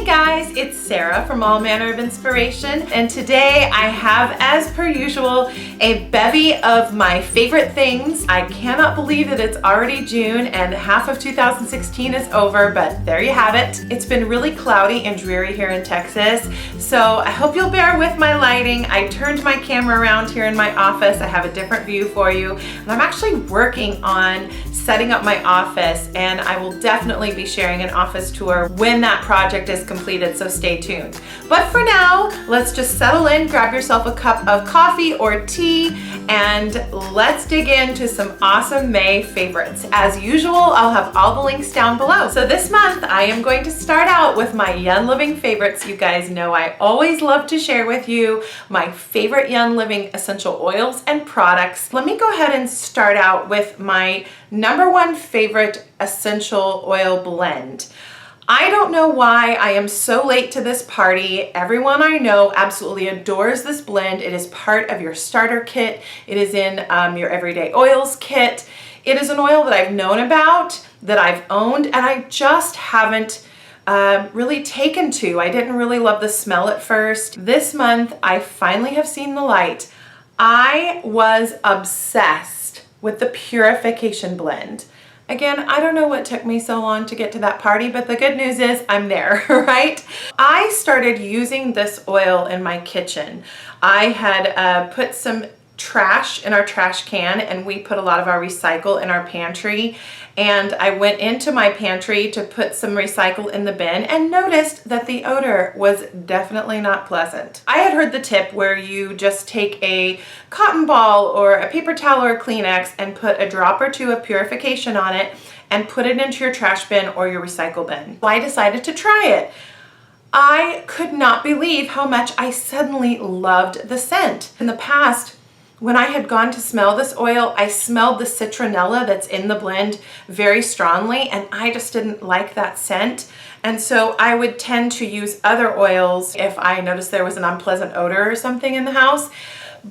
guys, it's Sarah from All Manner of Inspiration, and today I have, as per usual, a bevy of my favorite things. I cannot believe that it's already June and half of 2016 is over, but there you have it. It's been really cloudy and dreary here in Texas, so I hope you'll bear with my lighting. I turned my camera around here in my office. I have a different view for you, and I'm actually working on setting up my office, and I will definitely be sharing an office tour when that project is completed, so stay tuned. But for now, let's just settle in, grab yourself a cup of coffee or tea, and let's dig into some awesome May favorites. As usual, I'll have all the links down below. So this month, I am going to start out with my Young Living favorites. You guys know I always love to share with you my favorite Young Living essential oils and products. Let me go ahead and start out with my #1 favorite essential oil blend. I don't know why I am so late to this party. Everyone I know absolutely adores this blend. It is part of your starter kit. It is in your everyday oils kit. It is an oil that I've known about, that I've owned, and I just haven't really taken to. I didn't really love the smell at first. This month, I finally have seen the light. I was obsessed with the Purification blend. Again, I don't know what took me so long to get to that party, but the good news is I'm there, right? I started using this oil in my kitchen. I had put some trash in our trash can, and we put a lot of our recycle in our pantry, and I went into my pantry to put some recycle in the bin and noticed that the odor was definitely not pleasant. I had heard the tip where you just take a cotton ball or a paper towel or a Kleenex and put a drop or two of Purification on it and put it into your trash bin or your recycle bin. So I decided to try it. I could not believe how much I suddenly loved the scent. In the past, when I had gone to smell this oil, I smelled the citronella that's in the blend very strongly, and I just didn't like that scent. And so I would tend to use other oils if I noticed there was an unpleasant odor or something in the house.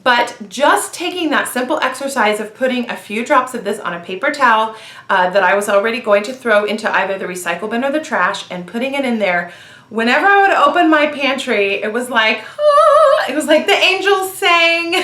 But just taking that simple exercise of putting a few drops of this on a paper towel that I was already going to throw into either the recycle bin or the trash and putting it in there, whenever I would open my pantry, it was like, oh, it was like the angels sang.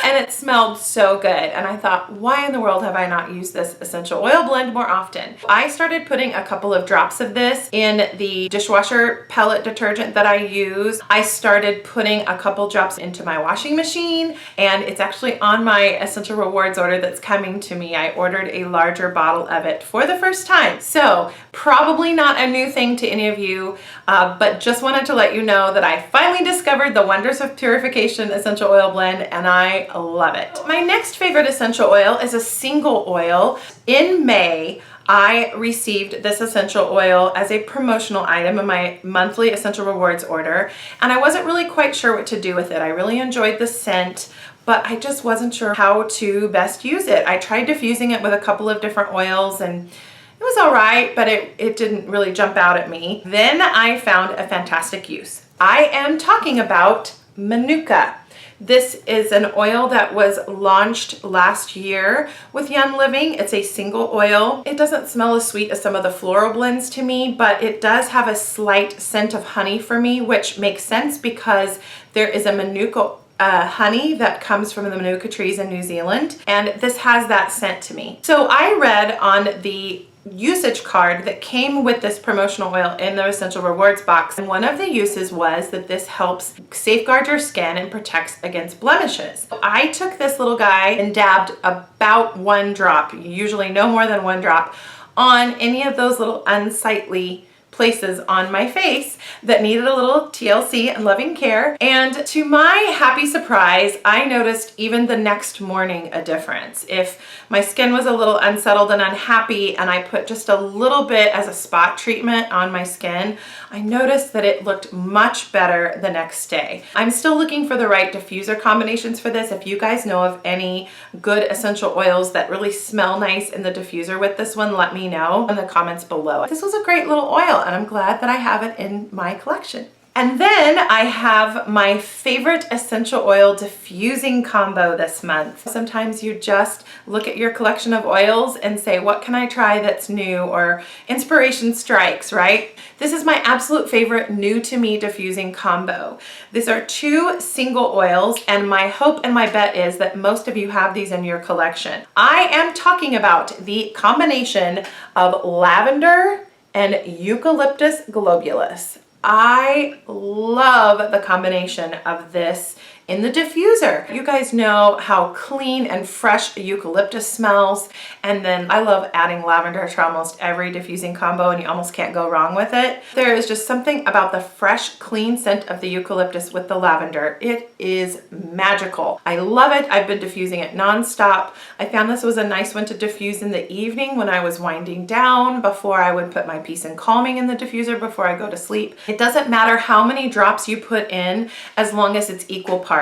And it smelled so good. And I thought, why in the world have I not used this essential oil blend more often? I started putting a couple of drops of this in the dishwasher pellet detergent that I use. I started putting a couple drops into my washing machine, and it's actually on my Essential Rewards order that's coming to me. I ordered a larger bottle of it for the first time. So probably not a new thing to any of you, but just wanted to let you know that I finally discovered the wonders of Purification essential oil blend, and I love it. My next favorite essential oil is a single oil. In May, I received this essential oil as a promotional item in my monthly Essential Rewards order, and I wasn't really quite sure what to do with it. I really enjoyed the scent, but I just wasn't sure how to best use it. I tried diffusing it with a couple of different oils, and it was all right, but it didn't really jump out at me. Then I found a fantastic use. I am talking about Manuka. This is an oil that was launched last year with Young Living. It's a single oil. It doesn't smell as sweet as some of the floral blends to me, but it does have a slight scent of honey for me, which makes sense because there is a Manuka honey that comes from the Manuka trees in New Zealand, and this has that scent to me. So I read on the usage card that came with this promotional oil in the Essential Rewards box, and one of the uses was that this helps safeguard your skin and protects against blemishes. So I took this little guy and dabbed about 1 drop, usually no more than 1 drop, on any of those little unsightly places on my face that needed a little TLC and loving care. And to my happy surprise, I noticed even the next morning a difference. If my skin was a little unsettled and unhappy and I put just a little bit as a spot treatment on my skin, I noticed that it looked much better the next day. I'm still looking for the right diffuser combinations for this. If you guys know of any good essential oils that really smell nice in the diffuser with this one, let me know in the comments below. This was a great little oil, and I'm glad that I have it in my collection. And then I have my favorite essential oil diffusing combo this month. Sometimes you just look at your collection of oils and say, what can I try that's new, or inspiration strikes, right? This is my absolute favorite new to me diffusing combo. These are 2 single oils, and my hope and my bet is that most of you have these in your collection. I am talking about the combination of lavender and eucalyptus globulus. I love the combination of this in the diffuser. You guys know how clean and fresh eucalyptus smells, and then I love adding lavender to almost every diffusing combo, and you almost can't go wrong with it. There is just something about the fresh, clean scent of the eucalyptus with the lavender. It is magical. I love it. I've been diffusing it nonstop. I found this was a nice one to diffuse in the evening when I was winding down, before I would put my peace and calming in the diffuser before I go to sleep. It doesn't matter how many drops you put in, as long as it's equal parts.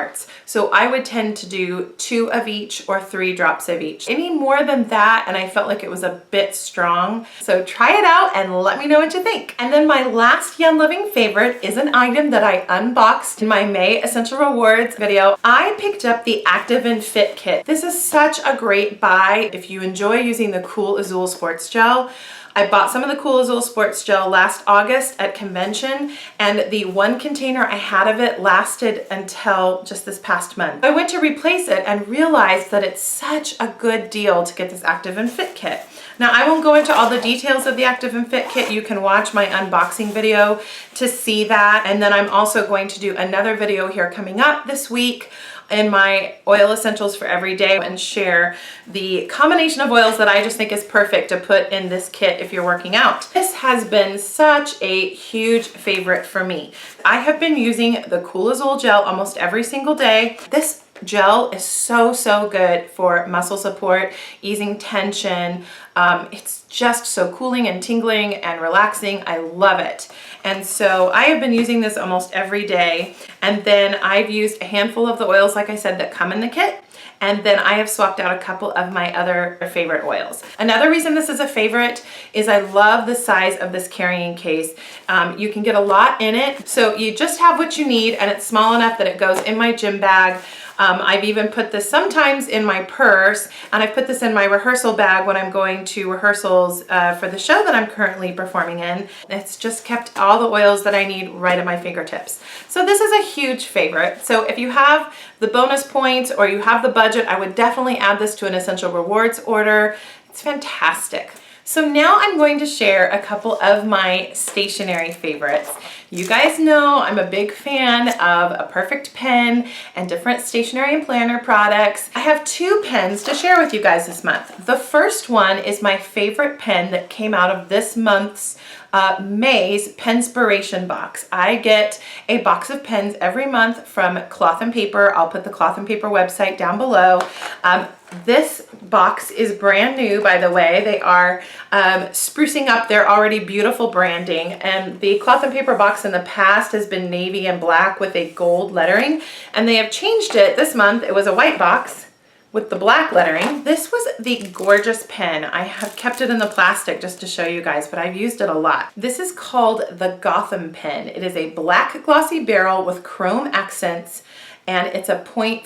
So I would tend to do 2 of each or 3 drops of each. Any more than that, and I felt like it was a bit strong. So try it out and let me know what you think. And then my last Young Living favorite is an item that I unboxed in my May Essential Rewards video. I picked up the Active and Fit kit. This is such a great buy if you enjoy using the Cool Azul Sports Gel. I bought some of the Cool Azul Sports Gel last August at convention, and the 1 container I had of it lasted until just this past month. I went to replace it and realized that it's such a good deal to get this Active and Fit kit. Now, I won't go into all the details of the Active and Fit kit. You can watch my unboxing video to see that. And then I'm also going to do another video here coming up this week in my oil essentials for every day, and share the combination of oils that I just think is perfect to put in this kit if you're working out. This has been such a huge favorite for me. I have been using the Cool Azul gel almost every single day. This gel is so good for muscle support, easing tension. It's just so cooling and tingling and relaxing. I love it. And so I have been using this almost every day. And then I've used a handful of the oils, like I said, that come in the kit. And then I have swapped out a couple of my other favorite oils. Another reason this is a favorite is I love the size of this carrying case. You can get a lot in it. So you just have what you need, and it's small enough that it goes in my gym bag. I've even put this sometimes in my purse, and I've put this in my rehearsal bag when I'm going to rehearsals for the show that I'm currently performing in. It's just kept all the oils that I need right at my fingertips. So this is a huge favorite. So if you have the bonus points or you have the budget, I would definitely add this to an Essential Rewards order. It's fantastic. So now I'm going to share a couple of my stationery favorites. You guys know I'm a big fan of a perfect pen and different stationery and planner products. I have 2 pens to share with you guys this month. The first one is my favorite pen that came out of this month's May's Penspiration box. I get a box of pens every month from Cloth and Paper. I'll put the Cloth and Paper website down below. This box is brand new, by the way. They are sprucing up their already beautiful branding, and the Cloth and Paper box in the past has been navy and black with a gold lettering, and they have changed it this month. It was a white box with the black lettering. This was the gorgeous pen. I have kept it in the plastic just to show you guys, but I've used it a lot. This is called the Gotham pen. It is a black glossy barrel with chrome accents, and it's a 0.5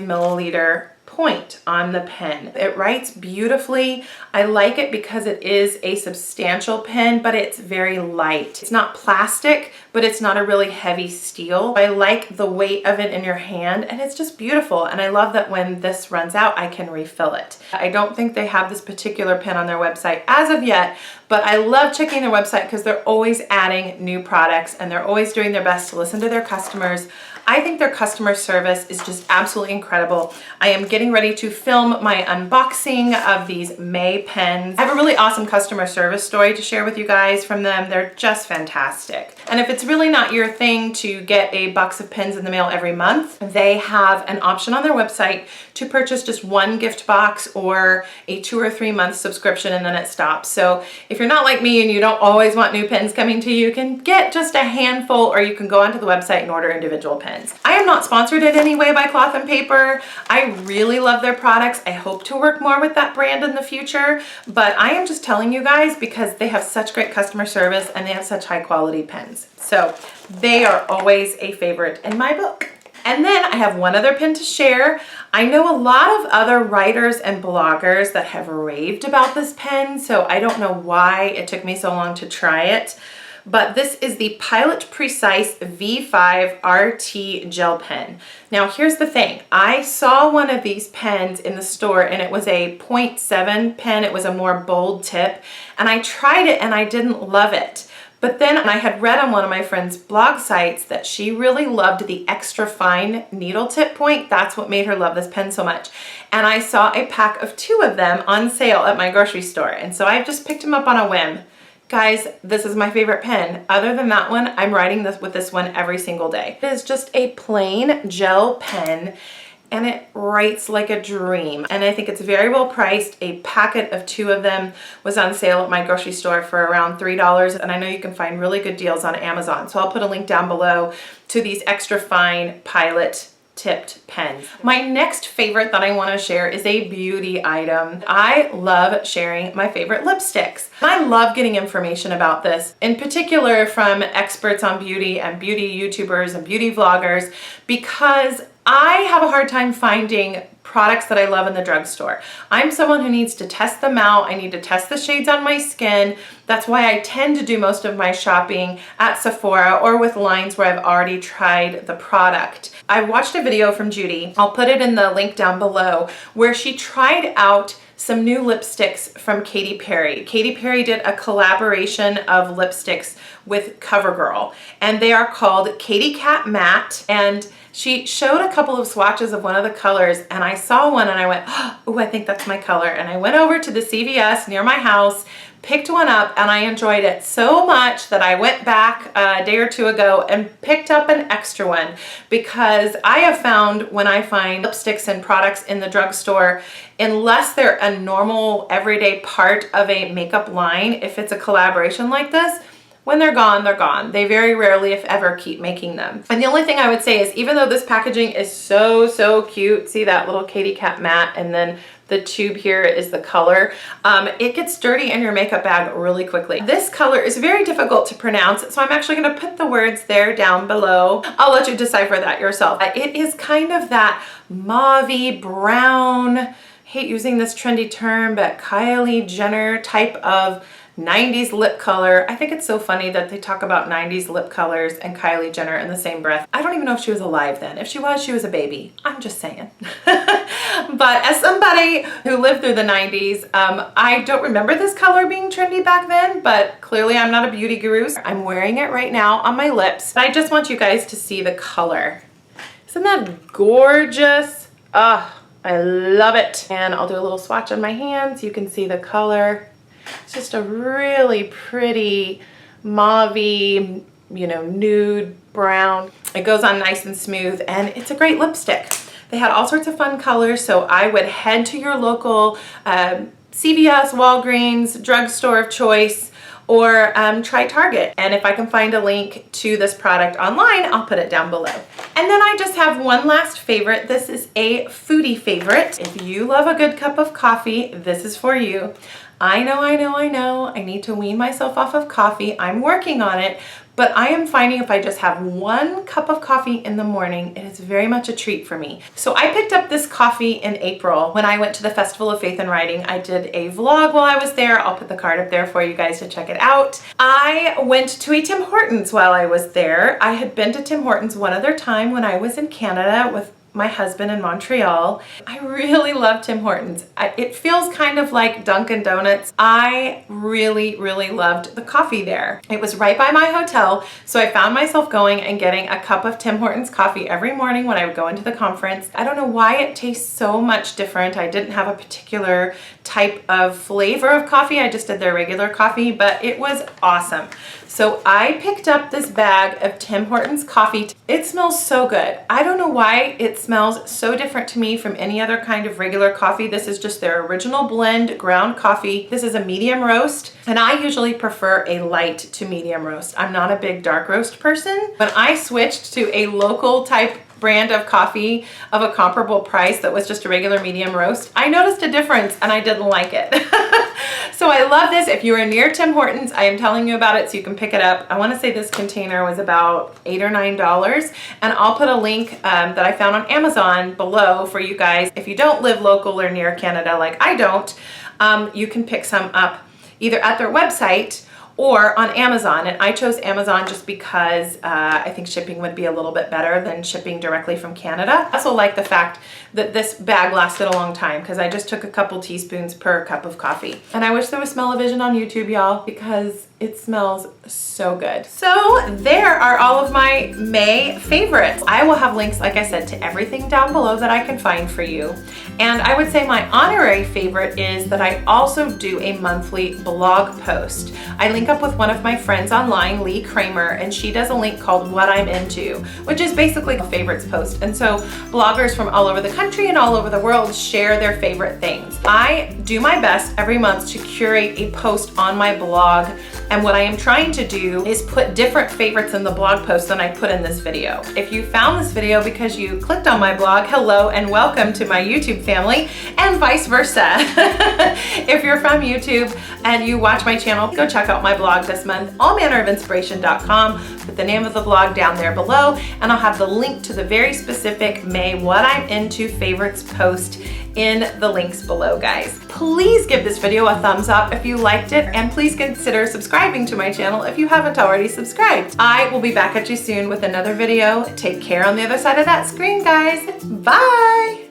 milliliter point on the pen. It writes beautifully. I like it because it is a substantial pen, but it's very light. It's not plastic, but it's not a really heavy steel. I like the weight of it in your hand, and it's just beautiful. And I love that when this runs out, I can refill it. I don't think they have this particular pen on their website as of yet, but I love checking their website because they're always adding new products and they're always doing their best to listen to their customers. I think their customer service is just absolutely incredible. I am getting ready to film my unboxing of these May pens. I have a really awesome customer service story to share with you guys from them. They're just fantastic. And if it's really not your thing to get a box of pens in the mail every month, they have an option on their website to purchase just 1 gift box or a 2 or 3 month subscription, and then it stops. So if you're not like me and you don't always want new pens coming to you, you can get just a handful, or you can go onto the website and order individual pens. I am not sponsored in any way by Cloth and Paper. I really really love their products. I hope to work more with that brand in the future, but I am just telling you guys because they have such great customer service and they have such high quality pens. So they are always a favorite in my book. And then I have one other pen to share. I know a lot of other writers and bloggers that have raved about this pen, so I don't know why it took me so long to try it. But this is the Pilot Precise V5 RT gel pen. Now here's the thing. I saw one of these pens in the store and it was a 0.7 pen. It was a more bold tip. And I tried it and I didn't love it. But then I had read on one of my friend's blog sites that she really loved the extra fine needle tip point. That's what made her love this pen so much. And I saw a pack of 2 of them on sale at my grocery store. And so I just picked them up on a whim. Guys, this is my favorite pen. Other than that one, I'm writing this with this one every single day. It is just a plain gel pen and it writes like a dream. And I think it's very well priced. A packet of 2 of them was on sale at my grocery store for around $3. And I know you can find really good deals on Amazon. So I'll put a link down below to these extra fine Pilot tipped pens. My next favorite that I want to share is a beauty item. I love sharing my favorite lipsticks. I love getting information about this, in particular from experts on beauty and beauty YouTubers and beauty vloggers, because I have a hard time finding products that I love in the drugstore. I'm someone who needs to test them out. I need to test the shades on my skin. That's why I tend to do most of my shopping at Sephora or with lines where I've already tried the product. I watched a video from Judy, I'll put it in the link down below, where she tried out some new lipsticks from Katy Perry. Katy Perry did a collaboration of lipsticks with CoverGirl, and they are called Katy Cat Matte, and she showed a couple of swatches of one of the colors, and I saw one and I went, oh, I think that's my color. And I went over to the CVS near my house, picked one up, and I enjoyed it so much that I went back a day or 2 ago and picked up an extra one, because I have found when I find lipsticks and products in the drugstore, unless they're a normal everyday part of a makeup line, if it's a collaboration like this, when they're gone, they're gone. They very rarely, if ever, keep making them. And the only thing I would say is, even though this packaging is so cute, see that little Katy Cat Matte, and then the tube here is the color, it gets dirty in your makeup bag really quickly. This color is very difficult to pronounce, so I'm actually gonna put the words there down below. I'll let you decipher that yourself. It is kind of that mauve-y brown, hate using this trendy term, but Kylie Jenner type of 90s lip color. I think it's so funny that they talk about 90s lip colors and Kylie Jenner in the same breath. I don't even know if she was alive then. If she was a baby. I'm just saying. But as somebody who lived through the 90s, I don't remember this color being trendy back then, but clearly I'm not a beauty guru. I'm wearing it right now on my lips. I just want you guys to see the color. Isn't that gorgeous? I love it. And I'll do a little swatch on my hands. You can see the color. It's just a really pretty mauve-y, nude brown. It goes on nice and smooth, and it's a great lipstick. They had all sorts of fun colors, so I would head to your local CVS, Walgreens, drugstore of choice, or try Target. And if I can find a link to this product online, I'll put it down below. And then I just have one last favorite. This is a foodie favorite. If you love a good cup of coffee, this is for you. I know. I need to wean myself off of coffee. I'm working on it, but I am finding if I just have 1 cup of coffee in the morning, it is very much a treat for me. So I picked up this coffee in April when I went to the Festival of Faith and Writing. I did a vlog while I was there. I'll put the card up there for you guys to check it out. I went to a Tim Hortons while I was there. I had been to Tim Hortons one other time when I was in Canada with my husband in Montreal. I really love Tim Hortons. It feels kind of like Dunkin' Donuts. I really loved the coffee there. It was right by my hotel, so I found myself going and getting a cup of Tim Hortons coffee every morning when I would go into the conference. I don't know why it tastes so much different. I didn't have a particular type of flavor of coffee. I just did their regular coffee, but it was awesome. So I picked up this bag of Tim Hortons coffee. It smells so good. I don't know why it smells so different to me from any other kind of regular coffee. This is just their original blend ground coffee. This is a medium roast, and I usually prefer a light to medium roast. I'm not a big dark roast person. When I switched to a local type brand of coffee of a comparable price that was just a regular medium roast, I noticed a difference and I didn't like it. So I love this. If you are near Tim Hortons, I am telling you about it so you can pick it up. I want to say this container was about $8 or $9, and I'll put a link that I found on Amazon below for you guys. If you don't live local or near Canada like I don't, you can pick some up either at their website or on Amazon. And I chose Amazon just because I think shipping would be a little bit better than shipping directly from Canada. I also like the fact that this bag lasted a long time because I just took a couple teaspoons per cup of coffee. And I wish there was smell-o-vision on YouTube, y'all, because it smells so good. So there are all of my May favorites. I will have links, like I said, to everything down below that I can find for you. And I would say my honorary favorite is that I also do a monthly blog post. I link up with one of my friends online, Lee Kramer, and she does a link called What I'm Into, which is basically a favorites post. And so bloggers from all over the country and all over the world share their favorite things. I do my best every month to curate a post on my blog. And what I am trying to do is put different favorites in the blog post than I put in this video. If you found this video because you clicked on my blog, hello and welcome to my YouTube family, and vice versa. If you're from YouTube and you watch my channel, go check out my blog this month, allmannerofinspiration.com. Put the name of the blog down there below, and I'll have the link to the very specific May What I'm Into favorites post in the links below, guys. Please give this video a thumbs up if you liked it, and please consider subscribing to my channel if you haven't already subscribed. I will be back at you soon with another video. Take care on the other side of that screen, guys. Bye!